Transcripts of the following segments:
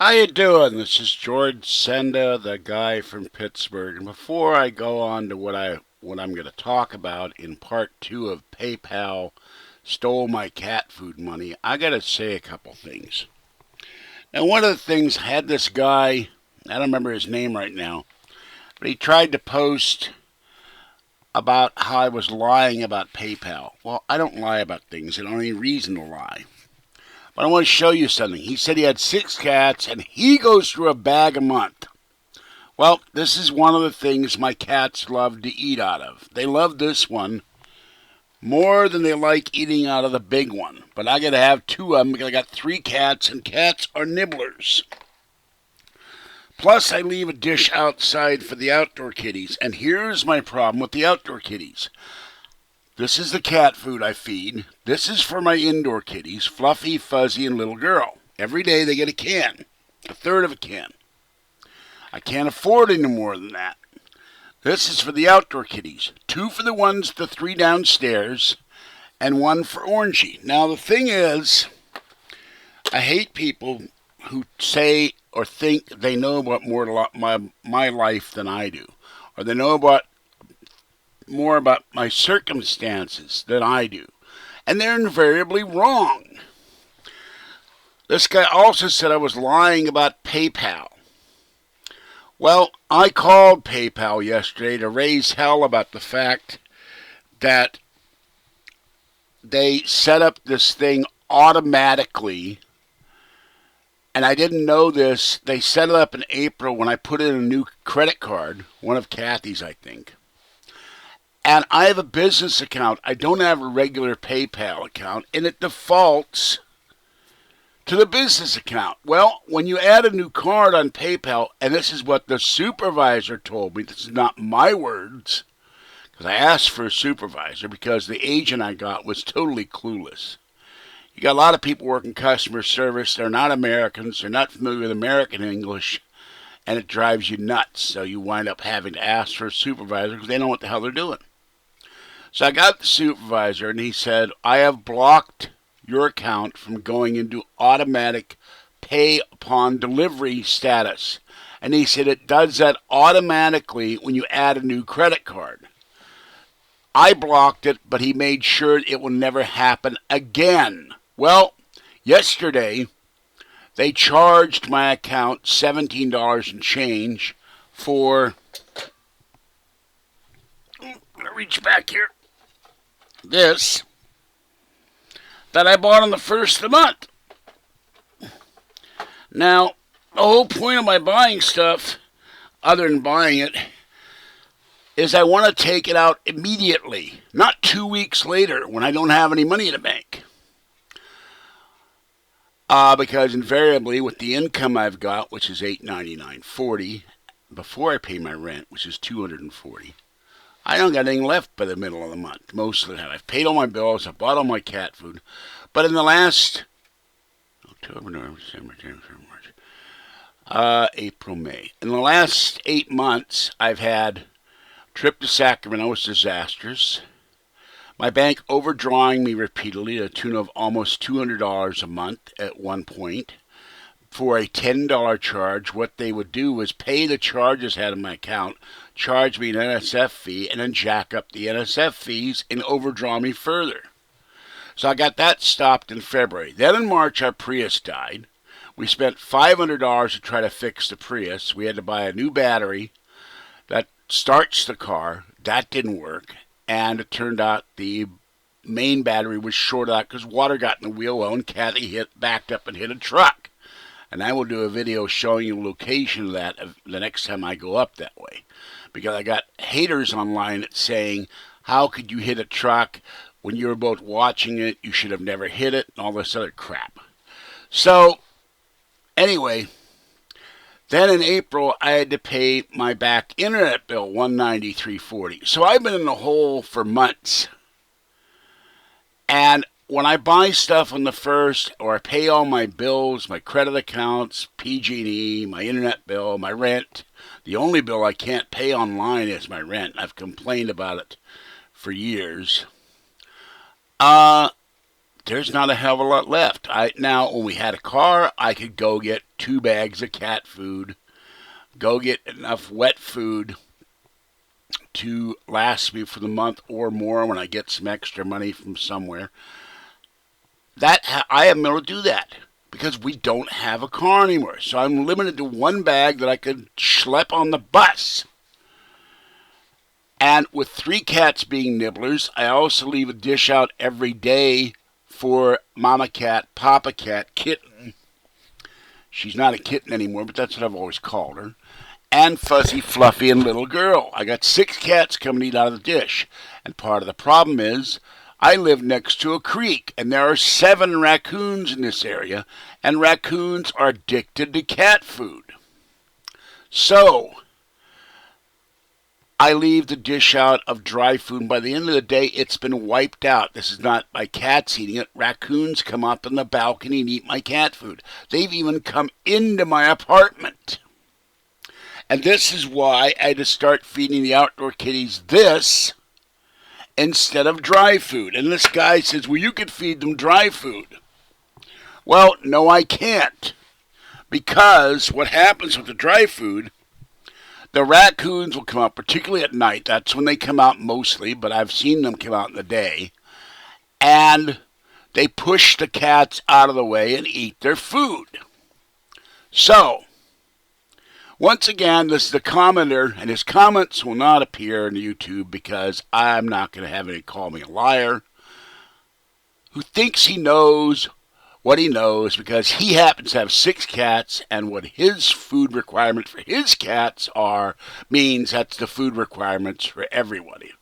How you doing? This is George Senda, the guy from Pittsburgh. And before I go on to what I'm going to talk about in part two of PayPal stole my cat food money, I got to say a couple things. Now, one of the things had this guy, I don't remember his name right now, but he tried to post about how I was lying about PayPal. Well, I don't lie about things. I don't have any reason to lie. But I want to show you something. He said he had 6 cats and he goes through a bag a month. Well, this is one of the things my cats love to eat out of. They love this one more than they like eating out of the big one. But I got to have 2 of them because I got 3 cats and cats are nibblers. Plus, I leave a dish outside for the outdoor kitties. And here's my problem with the outdoor kitties. This is the cat food I feed. This is for my indoor kitties, Fluffy, Fuzzy, and Little Girl. Every day they get a can, a third of a can. I can't afford any more than that. This is for the outdoor kitties. 2 for the 3 downstairs, and 1 for Orangey. Now the thing is, I hate people who say or think they know about my life than I do, or they know more about my circumstances than I do. And they're invariably wrong. This guy also said I was lying about PayPal. Well, I called PayPal yesterday to raise hell about the fact that they set up this thing automatically, and I didn't know this. They set it up in April when I put in a new credit card, one of Kathy's, I think. And I have a business account. I don't have a regular PayPal account, and it defaults to the business account. Well, when you add a new card on PayPal, and this is what the supervisor told me, this is not my words, because I asked for a supervisor because the agent I got was totally clueless. You got a lot of people working customer service. They're not Americans. They're not familiar with American English, and it drives you nuts. So you wind up having to ask for a supervisor because they don't know what the hell they're doing. So I got the supervisor, and he said, I have blocked your account from going into automatic pay upon delivery status. And he said it does that automatically when you add a new credit card. I blocked it, but he made sure it will never happen again. Well, yesterday, they charged my account $17 and change for, I'm going to reach back here, this that I bought on the first of the month. Now, the whole point of my buying stuff, other than buying it, is I want to take it out immediately, not 2 weeks later when I don't have any money in the bank. Because invariably, with the income I've got, which is $899.40, before I pay my rent, which is $240, I don't got anything left by the middle of the month. Most of the time, I've paid all my bills, I bought all my cat food, but in the last October, November, December, January, March, April, May. In the last 8 months, I've had a trip to Sacramento was disastrous. My bank overdrawing me repeatedly to the tune of almost $200 a month at one point. For a $10 charge, what they would do was pay the charges I had in my account, charge me an NSF fee, and then jack up the NSF fees and overdraw me further. So I got that stopped in February. Then in March, our Prius died. We spent $500 to try to fix the Prius. We had to buy a new battery that starts the car. That didn't work. And it turned out the main battery was shorted out because water got in the wheel well, and Kathy backed up and hit a truck. And I will do a video showing you the location of that the next time I go up that way. Because I got haters online saying, how could you hit a truck when you were both watching it? You should have never hit it, and all this other crap. So, anyway, then in April, I had to pay my back internet bill, $193.40. So I've been in the hole for months. And when I buy stuff on the first, or I pay all my bills, my credit accounts, PG&E, my internet bill, my rent, the only bill I can't pay online is my rent. I've complained about it for years. there's not a hell of a lot left. Now, when we had a car, I could go get 2 bags of cat food, go get enough wet food to last me for the month or more when I get some extra money from somewhere. I am able to do that because we don't have a car anymore. So I'm limited to 1 bag that I could schlep on the bus. And with 3 cats being nibblers, I also leave a dish out every day for Mama Cat, Papa Cat, Kitten. She's not a kitten anymore, but that's what I've always called her. And Fuzzy, Fluffy, and Little Girl. I got 6 cats coming to eat out of the dish. And part of the problem is I live next to a creek, and there are 7 raccoons in this area, and raccoons are addicted to cat food. So I leave the dish out of dry food, and by the end of the day, it's been wiped out. This is not my cats eating it. Raccoons come up in the balcony and eat my cat food. They've even come into my apartment. And this is why I had to start feeding the outdoor kitties this instead of dry food. And this guy says, well, you could feed them dry food. Well, no, I can't. Because what happens with the dry food, the raccoons will come out, particularly at night. That's when they come out mostly, but I've seen them come out in the day. And they push the cats out of the way and eat their food. So, once again, this is the commenter, and his comments will not appear on YouTube because I'm not going to have any call me a liar, who thinks he knows what he knows because he happens to have 6 cats, and what his food requirements for his cats are means that's the food requirements for everybody.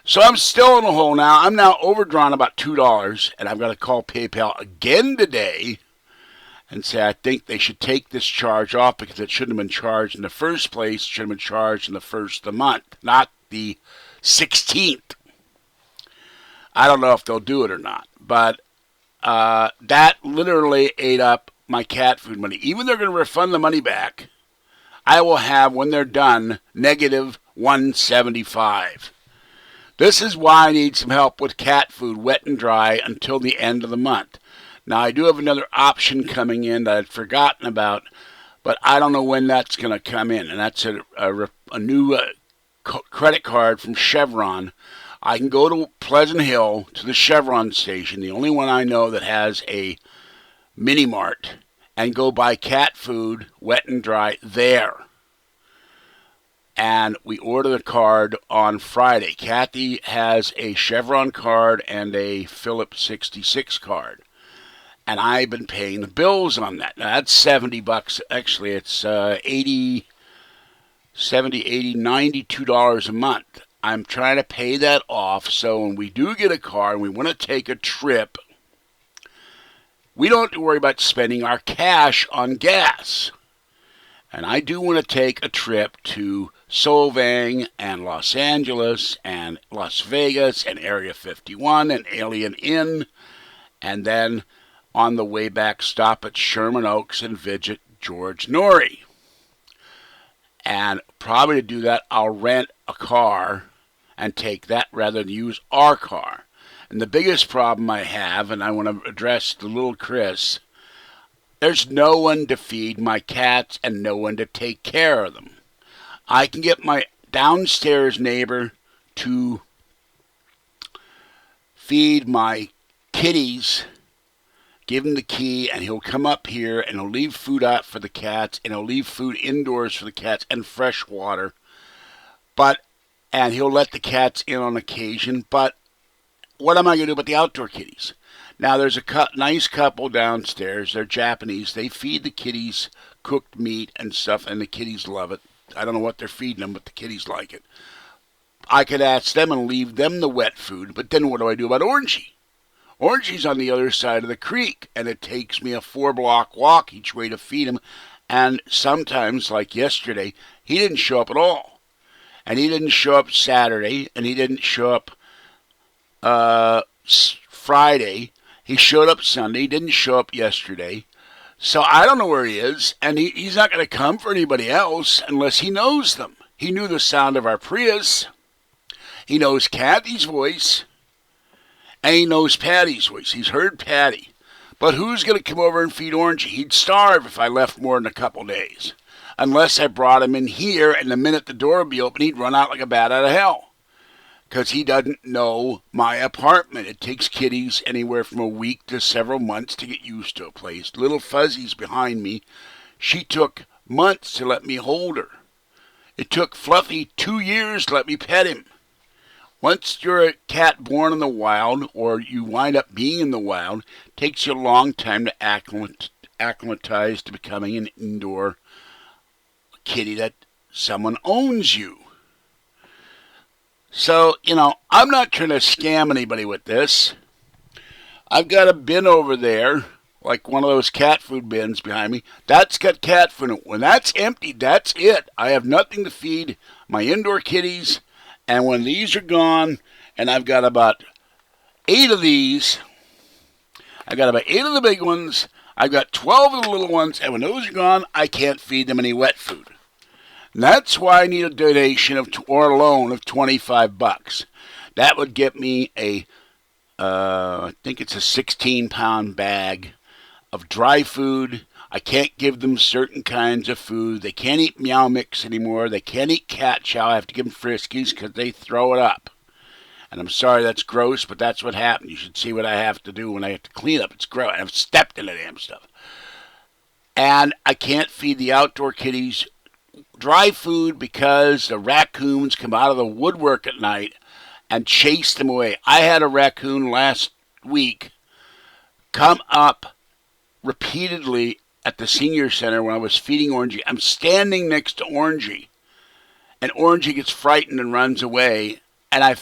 So I'm still in the hole now. I'm now overdrawn about $2, and I've got to call PayPal again today and say I think they should take this charge off because it shouldn't have been charged in the first place. It should have been charged in the first of the month, not the 16th. I don't know if they'll do it or not, but that literally ate up my cat food money. Even though they're going to refund the money back, I will have, when they're done, negative $175. This is why I need some help with cat food, wet and dry, until the end of the month. Now, I do have another option coming in that I'd forgotten about, but I don't know when that's going to come in, and that's a new credit card from Chevron. I can go to Pleasant Hill to the Chevron station, the only one I know that has a mini mart, and go buy cat food, wet and dry, there. And we order the card on Friday. Kathy has a Chevron card and a Phillips 66 card. And I've been paying the bills on that. Now, that's $70. Actually, it's $92 a month. I'm trying to pay that off so when we do get a car and we want to take a trip, we don't have to worry about spending our cash on gas. And I do want to take a trip to Solvang and Los Angeles and Las Vegas and Area 51 and Alien Inn, and then on the way back stop at Sherman Oaks and visit George Norrie. And probably to do that, I'll rent a car and take that rather than use our car. And the biggest problem I have, and I want to address to little Chris, there's no one to feed my cats and no one to take care of them. I can get my downstairs neighbor to feed my kitties, give him the key, and he'll come up here and he'll leave food out for the cats, and he'll leave food indoors for the cats and fresh water. And he'll let the cats in on occasion. But what am I going to do about the outdoor kitties? Now, there's a nice couple downstairs. They're Japanese. They feed the kitties cooked meat and stuff, and the kitties love it. I don't know what they're feeding them, but the kitties like it. I could ask them and leave them the wet food, but then what do I do about Orangey? Orangey's on the other side of the creek, and it takes me a 4-block walk each way to feed him. And sometimes, like yesterday, he didn't show up at all. And he didn't show up Saturday, and he didn't show up Friday. He showed up Sunday. He didn't show up yesterday. So I don't know where he is, and he's not going to come for anybody else unless he knows them. He knew the sound of our Prius. He knows Kathy's voice. And he knows Patty's voice. He's heard Patty. But who's going to come over and feed Orangey? He'd starve if I left more than a couple days. Unless I brought him in here, and the minute the door would be open, he'd run out like a bat out of hell. Because he doesn't know my apartment. It takes kitties anywhere from a week to several months to get used to a place. Little Fuzzy's behind me. She took months to let me hold her. It took Fluffy 2 years to let me pet him. Once you're a cat born in the wild, or you wind up being in the wild, it takes you a long time to acclimatize to becoming an indoor kitty that someone owns you. So, I'm not trying to scam anybody with this. I've got a bin over there, like one of those cat food bins behind me. That's got cat food in it. When that's empty, that's it. I have nothing to feed my indoor kitties. And when these are gone, and I've got about 8 of these, I've got about 8 of the big ones, I've got 12 of the little ones, and when those are gone, I can't feed them any wet food. And that's why I need a donation or a loan of $25. That would get me I think it's a 16-pound bag of dry food. I can't give them certain kinds of food. They can't eat Meow Mix anymore. They can't eat cat chow. I have to give them Friskies because they throw it up. And I'm sorry that's gross, but that's what happened. You should see what I have to do when I have to clean up. It's gross. I've stepped in the damn stuff. And I can't feed the outdoor kitties dry food because the raccoons come out of the woodwork at night and chase them away. I had a raccoon last week come up repeatedly at the senior center when I was feeding Orangey. I'm standing next to Orangey, and Orangey gets frightened and runs away. And I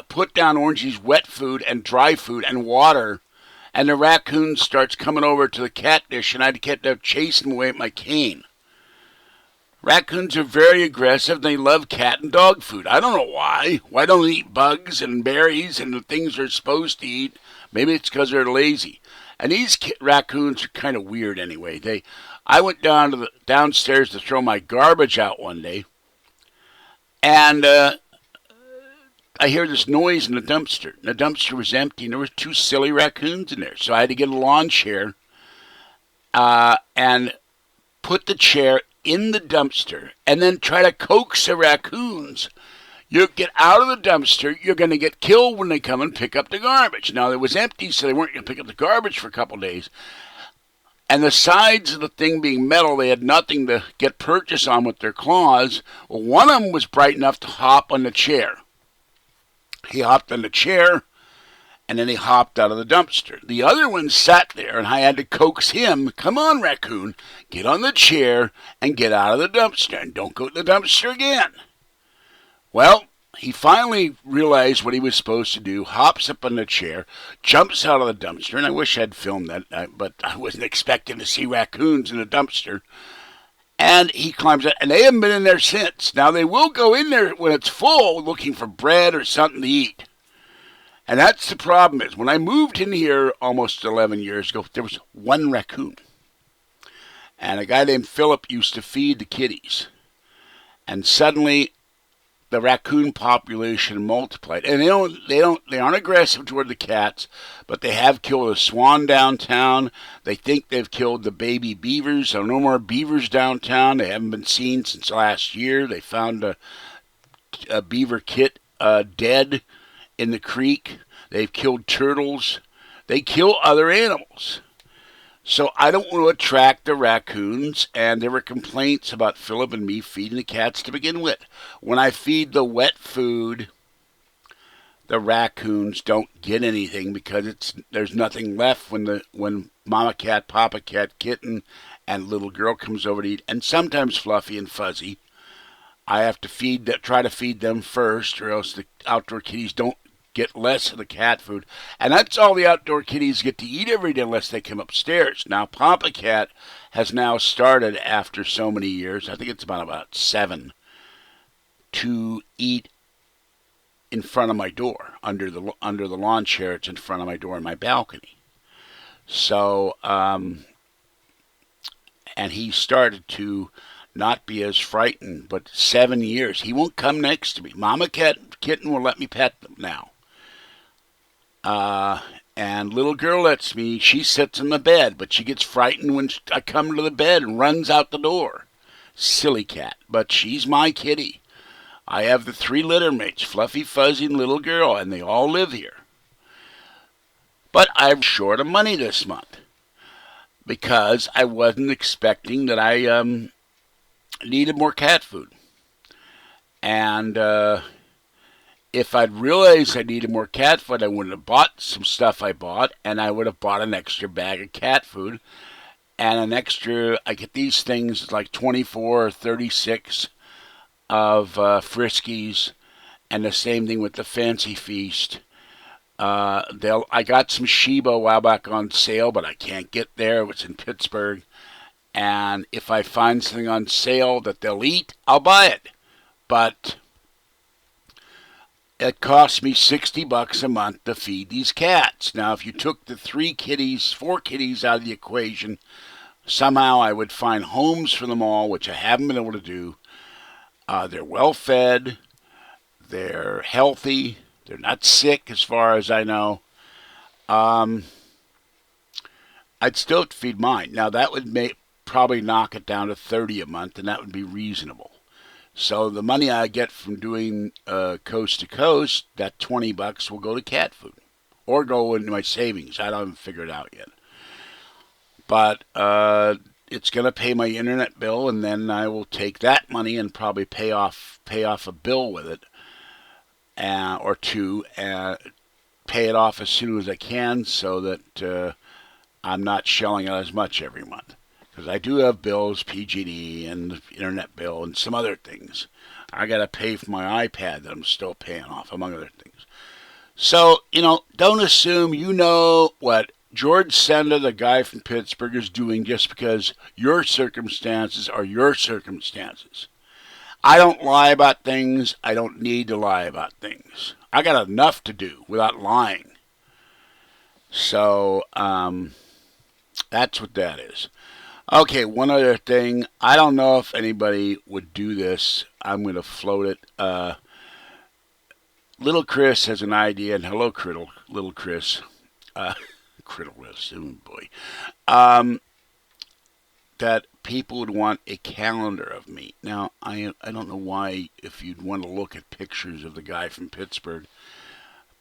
put down Orangey's wet food and dry food and water, and the raccoon starts coming over to the cat dish, and I kept chasing them away with my cane. Raccoons are very aggressive. They love cat and dog food. I don't know why. Why don't they eat bugs and berries and the things they're supposed to eat? Maybe it's because they're lazy. And these raccoons are kind of weird anyway. I went downstairs to throw my garbage out one day, and I hear this noise in the dumpster. And the dumpster was empty, and there were 2 silly raccoons in there. So I had to get a lawn chair and put the chair in the dumpster and then try to coax the raccoons. You get out of the dumpster, you're going to get killed when they come and pick up the garbage. Now, it was empty, so they weren't going to pick up the garbage for a couple of days. And the sides of the thing being metal, they had nothing to get purchase on with their claws. Well, one of them was bright enough to hop on the chair. He hopped on the chair, and then he hopped out of the dumpster. The other one sat there, and I had to coax him. Come on, raccoon, get on the chair and get out of the dumpster, and don't go to the dumpster again. Well, he finally realized what he was supposed to do, hops up on the chair, jumps out of the dumpster, and I wish I'd filmed that, but I wasn't expecting to see raccoons in a dumpster. And he climbs out, and they haven't been in there since. Now, they will go in there when it's full, looking for bread or something to eat. And that's the problem is, when I moved in here almost 11 years ago, there was 1 raccoon. And a guy named Philip used to feed the kitties. And suddenly, the raccoon population multiplied. And they aren't aggressive toward the cats, but they have killed a swan downtown. They think they've killed the baby beavers. There are no more beavers downtown. They haven't been seen since last year. They found a beaver kit dead in the creek. They've killed turtles. They kill other animals. So I don't want to attract the raccoons, and there were complaints about Philip and me feeding the cats to begin with. When I feed the wet food, the raccoons don't get anything because there's nothing left when Mama Cat, Papa Cat, Kitten, and little girl comes over to eat, and sometimes Fluffy and Fuzzy. I have to try to feed them first, or else the outdoor kitties don't get less of the cat food. And that's all the outdoor kitties get to eat every day unless they come upstairs. Now, Papa Cat has now started, after so many years, I think it's about 7, to eat in front of my door, under the lawn chair. It's in front of my door in my balcony. So, and he started to not be as frightened, but 7 years. He won't come next to me. Mama Cat, Kitten will let me pet them now. And little girl lets me, she sits in the bed, but she gets frightened when I come to the bed and runs out the door. Silly cat, but she's my kitty. I have the 3 litter mates, Fluffy, Fuzzy, and Little Girl, and they all live here. But I'm short of money this month because I wasn't expecting that I needed more cat food. And if I'd realized I needed more cat food, I wouldn't have bought some stuff I bought, and I would have bought an extra bag of cat food and an extra. I get these things like 24 or 36 of Friskies, and the same thing with the Fancy Feast. I got some Sheba a while back on sale, but I can't get there. It's in Pittsburgh, and if I find something on sale that they'll eat, I'll buy it. But it costs me $60 a month to feed these cats. Now, if you took the 4 kitties out of the equation, somehow I would find homes for them all, which I haven't been able to do. They're well fed. They're healthy. They're not sick as far as I know. I'd still have to feed mine. Now, that would probably knock it down to $30 a month, and that would be reasonable. So the money I get from doing coast to coast, that $20 will go to cat food or go into my savings. I haven't figured it out yet. But it's going to pay my internet bill, and then I will take that money and probably pay off a bill with it, or two, and pay it off as soon as I can, so that I'm not shelling out as much every month. Because I do have bills, PG&E and the internet bill and some other things. I got to pay for my iPad that I'm still paying off, among other things. So, don't assume you know what George Senda, the guy from Pittsburgh, is doing just because your circumstances are your circumstances. I don't lie about things. I don't need to lie about things. I got enough to do without lying. So, that's what that is. Okay, one other thing. I don't know if anybody would do this. I'm going to float it. Little Chris has an idea, and hello, Little Chris. Criddle, boy. That people would want a calendar of me. Now, I don't know why, if you'd want to look at pictures of the guy from Pittsburgh,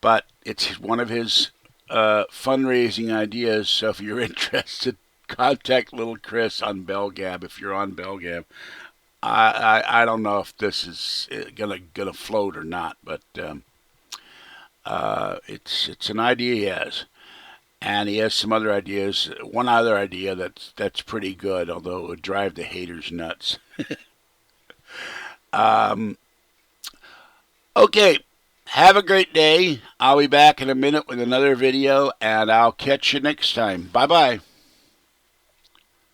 but it's one of his fundraising ideas, so if you're interested, contact Little Chris on BellGab if you're on BellGab. I don't know if this is gonna float or not, but it's an idea he has, and he has some other ideas. One other idea that's pretty good, although it would drive the haters nuts. Okay, have a great day. I'll be back in a minute with another video, and I'll catch you next time. Bye bye.